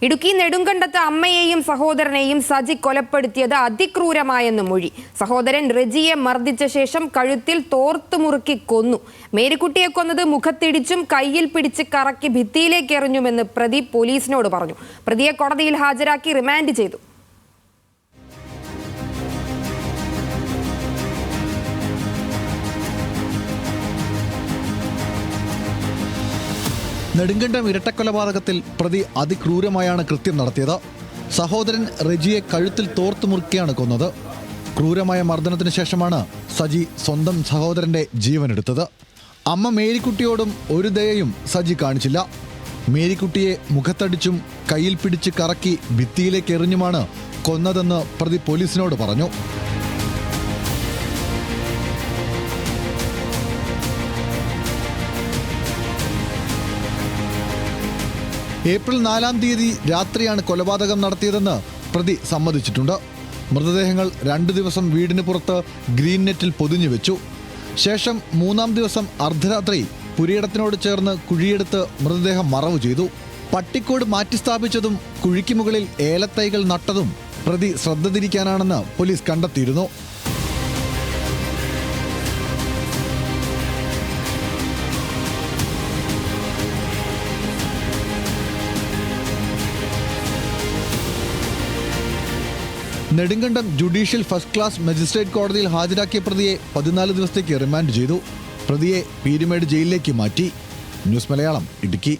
ഇടുക്കി നെടുങ്കണ്ടത്ത് അമ്മയെയും സഹോദരനെയും സജി കൊലപ്പെടുത്തിയത് അതിക്രൂരമായെന്ന് മൊഴി. സഹോദരൻ റെജിയെ മർദ്ദിച്ച ശേഷം കഴുത്തിൽ തോർത്തു മുറുക്കി കൊന്നു. മേരിക്കുട്ടിയെ കൊന്നത് മുഖത്തിടിച്ചും കയ്യിൽ പിടിച്ച് കറക്കി ഭിത്തിയിലേക്ക് എറിഞ്ഞുമെന്ന് പ്രതി പോലീസിനോട് പറഞ്ഞു. പ്രതിയെ കോടതിയിൽ ഹാജരാക്കി റിമാൻഡ് ചെയ്തു. നെടുങ്കണ്ടം ഇരട്ടക്കൊലപാതകത്തിൽ പ്രതി അതിക്രൂരമായാണ് കൃത്യം നടത്തിയത്. സഹോദരൻ റെജിയെ കഴുത്തിൽ തോർത്തു മുറുക്കിയാണ് കൊന്നത്. ക്രൂരമായ മർദ്ദനത്തിന് ശേഷമാണ് സജി സ്വന്തം സഹോദരന്റെ ജീവനെടുത്തത്. അമ്മ മേരിക്കുട്ടിയോടും ഒരു ദയയും സജി കാണിച്ചില്ല. മേരിക്കുട്ടിയെ മുഖത്തടിച്ചും കയ്യിൽ പിടിച്ച് കറക്കി ഭിത്തിയിലേക്ക് എറിഞ്ഞുമാണ് കൊന്നതെന്ന് പ്രതി പോലീസിനോട് പറഞ്ഞു. ഏപ്രിൽ 4-ാം തീയതി രാത്രിയാണ് കൊലപാതകം നടത്തിയതെന്ന് പ്രതി സമ്മതിച്ചിട്ടുണ്ട്. മൃതദേഹങ്ങൾ 2 ദിവസം വീടിന് പുറത്ത് ഗ്രീൻ നെറ്റിൽ പൊതിഞ്ഞു വെച്ചു. ശേഷം 3-ാം ദിവസം അർദ്ധരാത്രി പുരയിടത്തിനോട് ചേർന്ന് കുഴിയെടുത്ത് മൃതദേഹം മറവു ചെയ്തു. പട്ടിക്കോട് മാറ്റിസ്ഥാപിച്ചതും കുഴിക്ക് മുകളിൽ ഏലത്തൈകൾ നട്ടതും പ്രതി ശ്രദ്ധ തിരിക്കാനാണെന്ന് പോലീസ് കണ്ടെത്തിയിരുന്നു. Nedumkandam judicial first class magistrate കോടതിയിൽ ഹാജരാക്കിയ പ്രതിയെ 14 ദിവസത്തേക്ക് റിമാൻഡ് ചെയ്തു. പ്രതിയെ പീരുമേട് ജയിലിലേക്ക് മാറ്റി. ന്യൂസ് മലയാളം, ഇടുക്കി.